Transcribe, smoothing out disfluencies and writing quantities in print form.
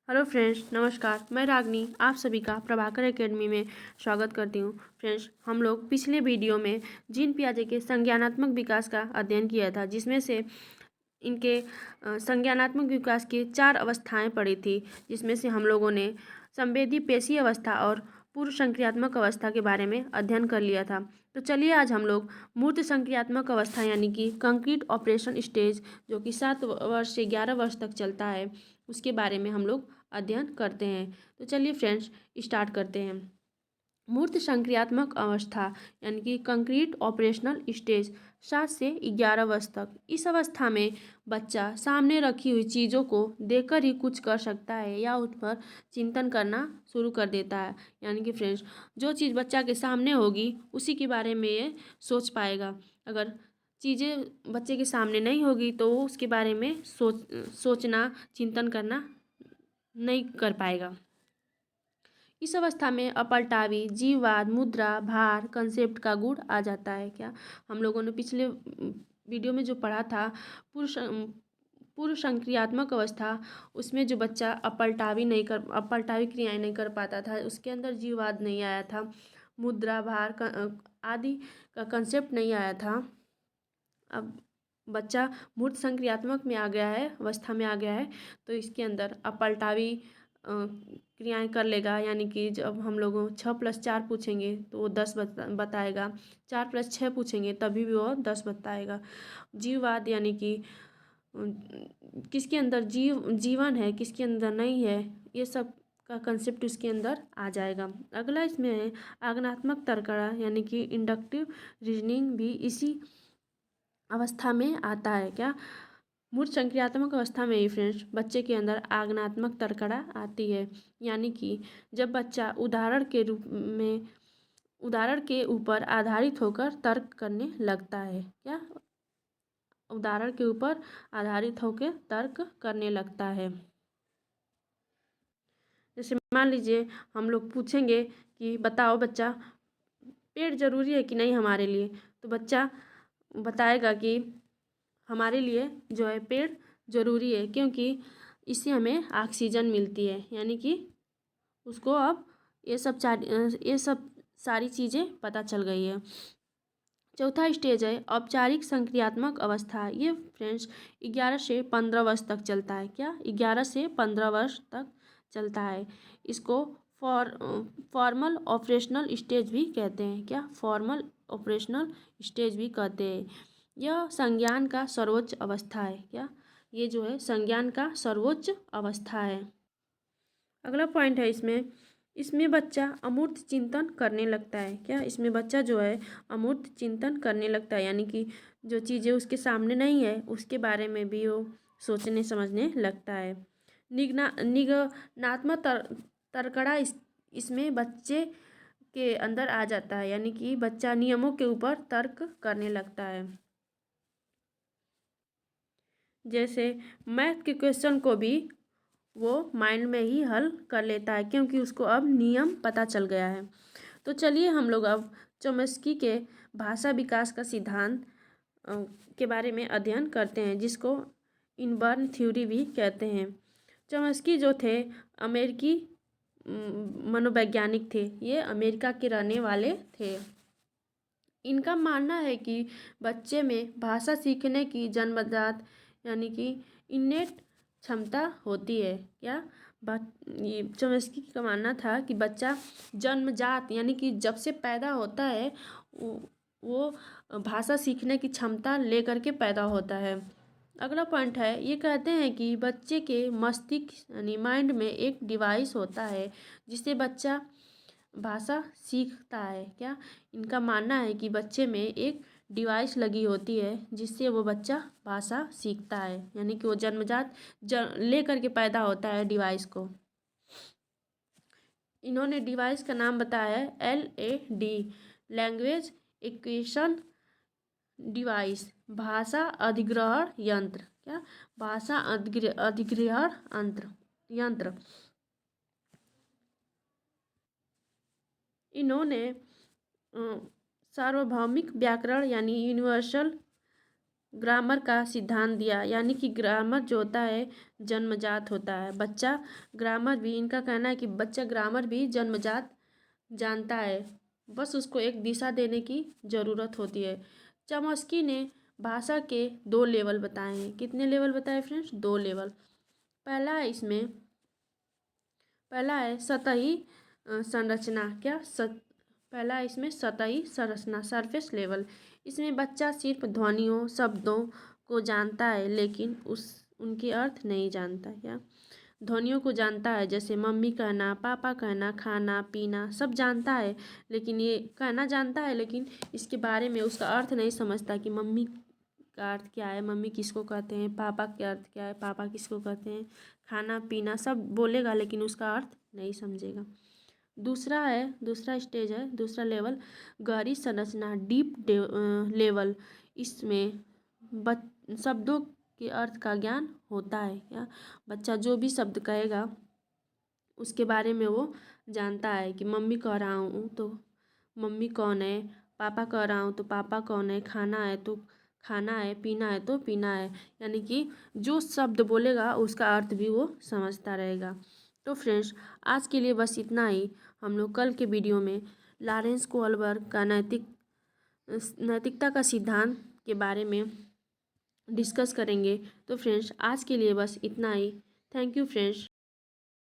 Hello friends, नमस्कार। मैं रागनी आप सभी का प्रभाकर एकेडमी में स्वागत करती हूँ। फ्रेंड्स, हम लोग पिछले वीडियो में जीन पियाजे के संज्ञानात्मक विकास का अध्ययन किया था, जिसमें से इनके संज्ञानात्मक विकास की 4 अवस्थाएं पढ़ी थी, जिसमें से हम लोगों ने संवेदी पेशी अवस्था और पूर्व संक्रियात्मक अवस्था के बारे में अध्ययन कर लिया था। तो चलिए आज हम लोग मूर्त संक्रियात्मक अवस्था यानी कि कंक्रीट ऑपरेशन स्टेज, जो कि 7 वर्ष से 11 वर्ष तक चलता है, उसके बारे में हम लोग अध्ययन करते हैं। तो चलिए फ्रेंड्स, स्टार्ट करते हैं। मूर्त संक्रियात्मक अवस्था यानी कि कंक्रीट ऑपरेशनल स्टेज 7 से 11 वर्ष तक। इस अवस्था में बच्चा सामने रखी हुई चीज़ों को देखकर ही कुछ कर सकता है या उस पर चिंतन करना शुरू कर देता है। यानी कि फ्रेंड्स, जो चीज़ बच्चा के सामने होगी उसी के बारे में ये सोच पाएगा। अगर चीज़ें बच्चे के सामने नहीं होगी तो वो उसके बारे में सोचना, चिंतन करना नहीं कर पाएगा। इस अवस्था में अपलटावी, जीववाद, मुद्रा, भार, कंसेप्ट का गुण आ जाता है। क्या हम लोगों ने पिछले वीडियो में जो पढ़ा था पूर्व संक्रियात्मक अवस्था, उसमें जो बच्चा अपलटावी क्रियाएं नहीं कर पाता था, उसके अंदर जीववाद नहीं आया था, मुद्रा, भार आदि का कंसेप्ट नहीं आया था। अब बच्चा मूर्त संक्रियात्मक में आ गया है, अवस्था में आ गया है, तो इसके अंदर अपलटावी क्रियाएं कर लेगा। यानी कि जब हम लोगों 6+4 पूछेंगे तो वो 10 बताएगा, 4+6 पूछेंगे तभी भी वो 10 बताएगा। जीववाद यानी कि किसके अंदर जीवन है, किसके अंदर नहीं है, ये सब का कंसेप्ट उसके अंदर आ जाएगा। अगला इसमें है आगनात्मक तर्कड़ा यानी कि इंडक्टिव रीजनिंग, भी इसी अवस्था में आता है। क्या मूर्त संक्रियात्मक अवस्था में ही फ्रेंड्स बच्चे के अंदर आगनात्मक तर्कड़ा आती है। यानी कि जब बच्चा उदाहरण के ऊपर आधारित होकर तर्क करने लगता है। क्या उदाहरण के ऊपर आधारित होकर तर्क करने लगता है। जैसे मान लीजिए हम लोग पूछेंगे कि बताओ बच्चा, पेड़ जरूरी है कि नहीं हमारे लिए, तो बच्चा बताएगा कि हमारे लिए जो है पेड़ ज़रूरी है, क्योंकि इससे हमें ऑक्सीजन मिलती है। यानी कि उसको अब ये सब सारी चीज़ें पता चल गई है। चौथा स्टेज है औपचारिक संक्रियात्मक अवस्था। ये फ्रेंड्स 11 से 15 वर्ष तक चलता है। क्या 11 से 15 वर्ष तक चलता है। इसको फॉर्मल ऑपरेशनल स्टेज भी कहते हैं। क्या फॉर्मल ऑपरेशनल स्टेज भी कहते हैं। यह संज्ञान का सर्वोच्च अवस्था है। क्या ये जो है संज्ञान का सर्वोच्च अवस्था है। अगला पॉइंट है इसमें बच्चा अमूर्त चिंतन करने लगता है। क्या इसमें बच्चा जो है अमूर्त चिंतन करने लगता है, यानी कि जो चीज़ें उसके सामने नहीं है उसके बारे में भी वो सोचने समझने लगता है। निगनात्मक तर्कड़ा इसमें बच्चे के अंदर आ जाता है। यानी कि बच्चा नियमों के ऊपर तर्क करने लगता है। जैसे मैथ के क्वेश्चन को भी वो माइंड में ही हल कर लेता है, क्योंकि उसको अब नियम पता चल गया है। तो चलिए हम लोग अब चॉम्स्की के भाषा विकास का सिद्धांत के बारे में अध्ययन करते हैं, जिसको इनबर्न थ्योरी भी कहते हैं। चॉम्स्की जो थे अमेरिकी मनोवैज्ञानिक थे। ये अमेरिका के रहने वाले थे। इनका मानना है कि बच्चे में भाषा सीखने की जन्मजात यानी कि इन्नेट क्षमता होती है। क्या ये चॉम्स्की का मानना था कि बच्चा जन्मजात यानी कि जब से पैदा होता है वो भाषा सीखने की क्षमता लेकर के पैदा होता है। अगला पॉइंट है, ये कहते हैं कि बच्चे के मस्तिष्क यानी माइंड में एक डिवाइस होता है जिससे बच्चा भाषा सीखता है। क्या इनका मानना है कि बच्चे में एक डिवाइस लगी होती है जिससे वो बच्चा भाषा सीखता है। यानी कि वो जन्मजात ले करके पैदा होता है डिवाइस को। इन्होंने डिवाइस का नाम बताया है LAD, लैंग्वेज एक्विजिशन डिवाइस, भाषा अधिग्रहण यंत्र। क्या भाषा अधिग्रहण यंत्र। इन्होंने सार्वभौमिक व्याकरण यानी यूनिवर्सल ग्रामर का सिद्धांत दिया, यानी कि ग्रामर जो होता है जन्मजात होता है। बच्चा ग्रामर भी, इनका कहना है कि बच्चा ग्रामर भी जन्मजात जानता है, बस उसको एक दिशा देने की ज़रूरत होती है। चॉम्स्की ने भाषा के 2 लेवल बताए हैं। कितने लेवल बताए फ्रेंड्स? 2 लेवल। पहला है इसमें, पहला है सतही संरचना। पहला है इसमें सतही संरचना, सरफेस लेवल। इसमें बच्चा सिर्फ ध्वनियों, शब्दों को जानता है, लेकिन उनके अर्थ नहीं जानता। क्या? ध्वनियों को जानता है, जैसे मम्मी कहना, पापा कहना, खाना पीना सब जानता है, लेकिन ये कहना जानता है, लेकिन इसके बारे में उसका अर्थ नहीं समझता कि मम्मी का अर्थ क्या है, मम्मी किसको कहते हैं, पापा का अर्थ क्या है, पापा किसको कहते हैं, खाना पीना सब बोलेगा, लेकिन उसका अर्थ नहीं समझेगा। दूसरा स्टेज है, दूसरा लेवल गहरी संरचना, डीप लेवल। इसमें शब्दों के अर्थ का ज्ञान होता है। क्या? बच्चा जो भी शब्द कहेगा उसके बारे में वो जानता है कि मम्मी कह रहा हूँ तो मम्मी कौन है, पापा कह रहा हूँ तो पापा कौन है, खाना है तो खाना है, पीना है तो पीना है, यानी कि जो शब्द बोलेगा उसका अर्थ भी वो समझता रहेगा। तो फ्रेंड्स, आज के लिए बस इतना ही। हम लोग कल के वीडियो में लॉरेंस कोहलबर्ग का नैतिकता का सिद्धांत के बारे में डिस्कस करेंगे। तो फ्रेंड्स, आज के लिए बस इतना ही। Thank you friends.